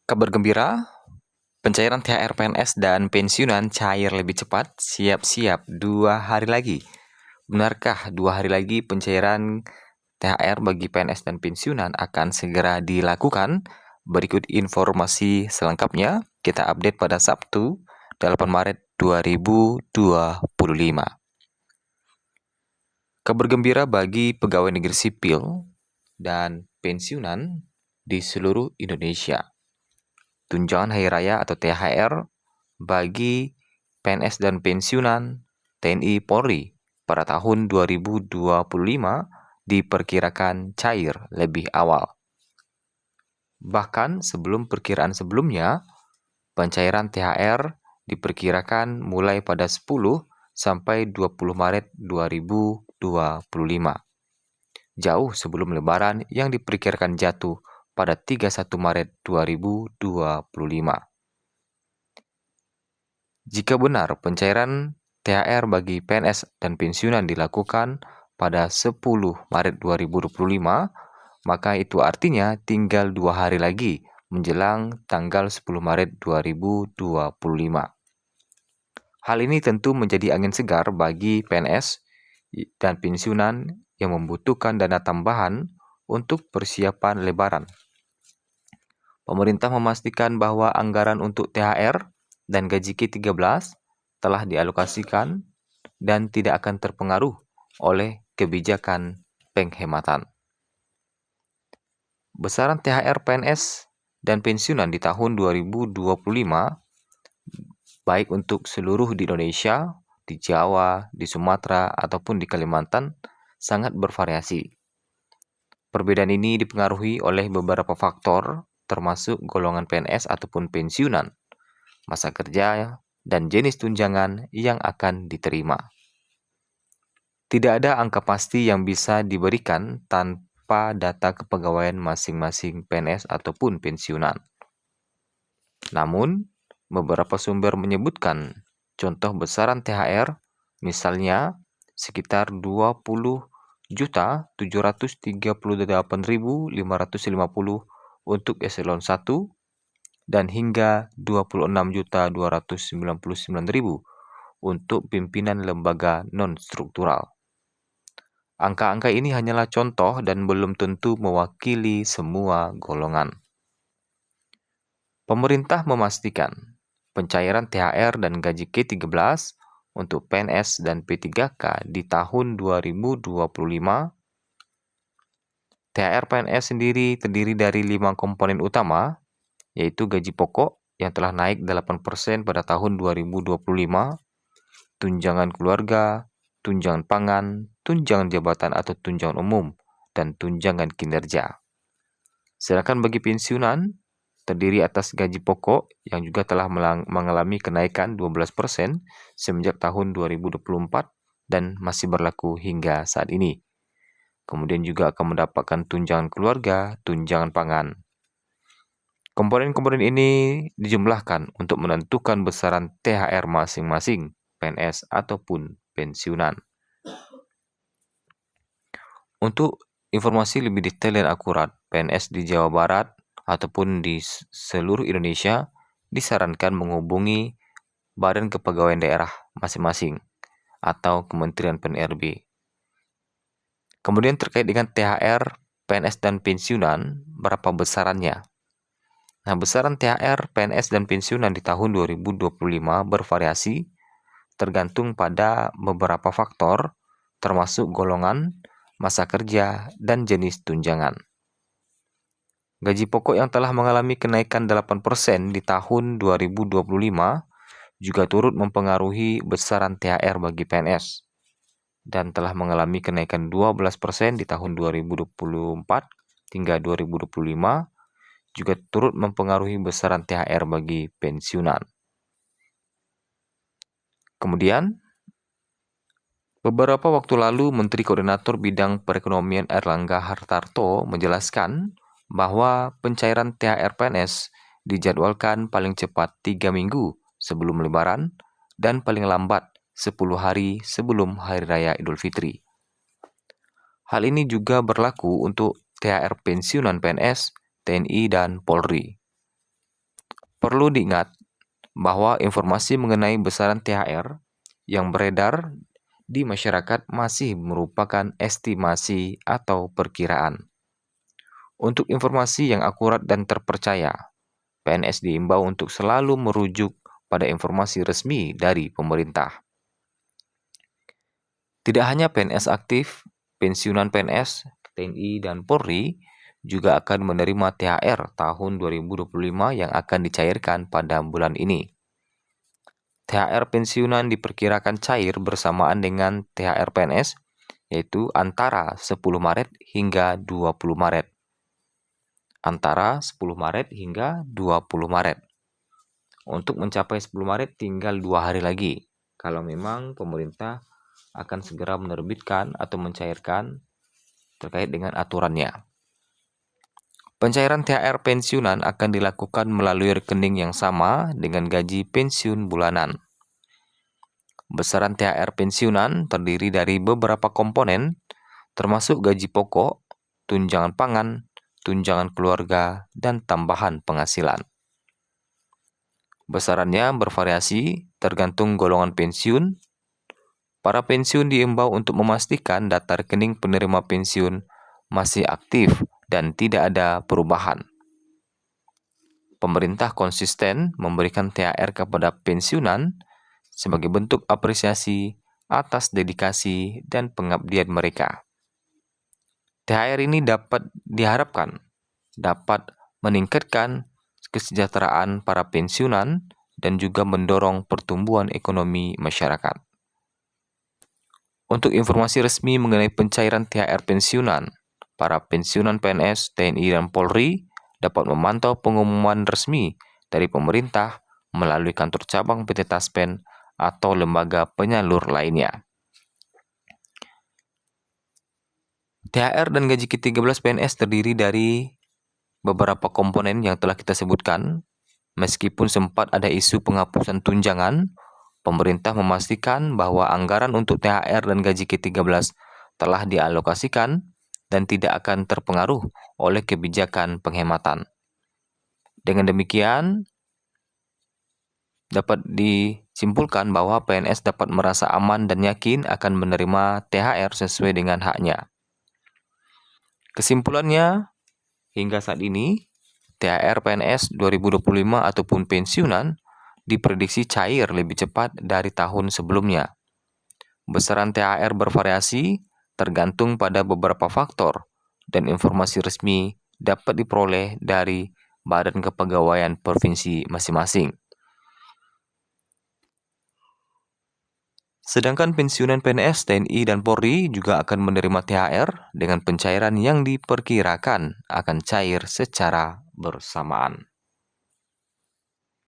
Kabar gembira, pencairan THR PNS dan pensiunan cair lebih cepat, siap-siap 2 hari lagi. Benarkah 2 hari lagi pencairan THR bagi PNS dan pensiunan akan segera dilakukan? Berikut informasi selengkapnya, kita update pada Sabtu, 8 Maret 2025. Kabar gembira bagi pegawai negeri sipil dan pensiunan di seluruh Indonesia. Tunjangan Hari Raya atau THR bagi PNS dan pensiunan TNI Polri pada tahun 2025 diperkirakan cair lebih awal. Bahkan sebelum perkiraan sebelumnya, pencairan THR diperkirakan mulai pada 10 sampai 20 Maret 2025. Jauh sebelum Lebaran yang diperkirakan jatuh pada 31 Maret 2025. Jika benar pencairan THR bagi PNS dan pensiunan dilakukan pada 10 Maret 2025, maka itu artinya tinggal 2 hari lagi menjelang tanggal 10 Maret 2025. Hal ini tentu menjadi angin segar bagi PNS dan pensiunan yang membutuhkan dana tambahan untuk persiapan Lebaran. Pemerintah memastikan bahwa anggaran untuk THR dan gaji K13 telah dialokasikan dan tidak akan terpengaruh oleh kebijakan penghematan. Besaran THR PNS dan pensiunan di tahun 2025 baik untuk seluruh di Indonesia, di Jawa, di Sumatera, ataupun di Kalimantan sangat bervariasi. Perbedaan ini dipengaruhi oleh beberapa faktor termasuk golongan PNS ataupun pensiunan, masa kerja, dan jenis tunjangan yang akan diterima. Tidak ada angka pasti yang bisa diberikan tanpa data kepegawaian masing-masing PNS ataupun pensiunan. Namun, beberapa sumber menyebutkan contoh besaran THR, misalnya sekitar 20.738.550 untuk eselon 1 dan hingga 26.299.000 untuk pimpinan lembaga non-struktural. Angka-angka ini hanyalah contoh dan belum tentu mewakili semua golongan. Pemerintah memastikan pencairan THR dan gaji K13 untuk PNS dan P3K di tahun 2025. THR PNS sendiri terdiri dari 5 komponen utama, yaitu gaji pokok yang telah naik 8% pada tahun 2025, tunjangan keluarga, tunjangan pangan, tunjangan jabatan atau tunjangan umum, dan tunjangan kinerja. Sedangkan bagi pensiunan, terdiri atas gaji pokok yang juga telah mengalami kenaikan 12% semenjak tahun 2024 dan masih berlaku hingga saat ini. Kemudian juga akan mendapatkan tunjangan keluarga, tunjangan pangan. Komponen-komponen ini dijumlahkan untuk menentukan besaran THR masing-masing PNS ataupun pensiunan. Untuk informasi lebih detail dan akurat, PNS di Jawa Barat ataupun di seluruh Indonesia disarankan menghubungi Badan Kepegawaian Daerah masing-masing atau Kementerian PNRB. Kemudian terkait dengan THR, PNS dan pensiunan, berapa besarannya? Nah, besaran THR, PNS, dan pensiunan di tahun 2025 bervariasi tergantung pada beberapa faktor, termasuk golongan, masa kerja, dan jenis tunjangan. Gaji pokok yang telah mengalami kenaikan 8% di tahun 2025 juga turut mempengaruhi besaran THR bagi PNS dan telah mengalami kenaikan 12% di tahun 2024 hingga 2025 juga turut mempengaruhi besaran THR bagi pensiunan. Kemudian, beberapa waktu lalu Menteri Koordinator Bidang Perekonomian Airlangga Hartarto menjelaskan bahwa pencairan THR PNS dijadwalkan paling cepat 3 minggu sebelum Lebaran dan paling lambat 10 hari sebelum Hari Raya Idul Fitri. Hal ini juga berlaku untuk THR pensiunan PNS, TNI, dan Polri. Perlu diingat bahwa informasi mengenai besaran THR yang beredar di masyarakat masih merupakan estimasi atau perkiraan. Untuk informasi yang akurat dan terpercaya, PNS diimbau untuk selalu merujuk pada informasi resmi dari pemerintah. Tidak hanya PNS aktif, pensiunan PNS, TNI, dan Polri juga akan menerima THR tahun 2025 yang akan dicairkan pada bulan ini. THR pensiunan diperkirakan cair bersamaan dengan THR PNS, yaitu antara 10 Maret hingga 20 Maret. Antara 10 Maret hingga 20 Maret. Untuk mencapai 10 Maret tinggal 2 hari lagi. Kalau memang pemerintah akan segera menerbitkan atau mencairkan terkait dengan aturannya. Pencairan THR pensiunan akan dilakukan melalui rekening yang sama dengan gaji pensiun bulanan. Besaran THR pensiunan terdiri dari beberapa komponen, termasuk gaji pokok, tunjangan pangan, tunjangan keluarga, dan tambahan penghasilan. Besarannya bervariasi tergantung golongan pensiun. Para pensiun diimbau untuk memastikan data rekening penerima pensiun masih aktif dan tidak ada perubahan. Pemerintah konsisten memberikan THR kepada pensiunan sebagai bentuk apresiasi atas dedikasi dan pengabdian mereka. THR ini diharapkan dapat meningkatkan kesejahteraan para pensiunan dan juga mendorong pertumbuhan ekonomi masyarakat. Untuk informasi resmi mengenai pencairan THR pensiunan, para pensiunan PNS, TNI, dan Polri dapat memantau pengumuman resmi dari pemerintah melalui kantor cabang PT Taspen atau lembaga penyalur lainnya. THR dan gaji ke-13 PNS terdiri dari beberapa komponen yang telah kita sebutkan. Meskipun sempat ada isu penghapusan tunjangan, pemerintah memastikan bahwa anggaran untuk THR dan gaji ke-13 telah dialokasikan dan tidak akan terpengaruh oleh kebijakan penghematan. Dengan demikian, dapat disimpulkan bahwa PNS dapat merasa aman dan yakin akan menerima THR sesuai dengan haknya. Kesimpulannya, hingga saat ini, THR PNS 2025 ataupun pensiunan diprediksi cair lebih cepat dari tahun sebelumnya. Besaran THR bervariasi tergantung pada beberapa faktor dan informasi resmi dapat diperoleh dari Badan Kepegawaian Provinsi masing-masing. Sedangkan pensiunan PNS, TNI, dan Polri juga akan menerima THR dengan pencairan yang diperkirakan akan cair secara bersamaan.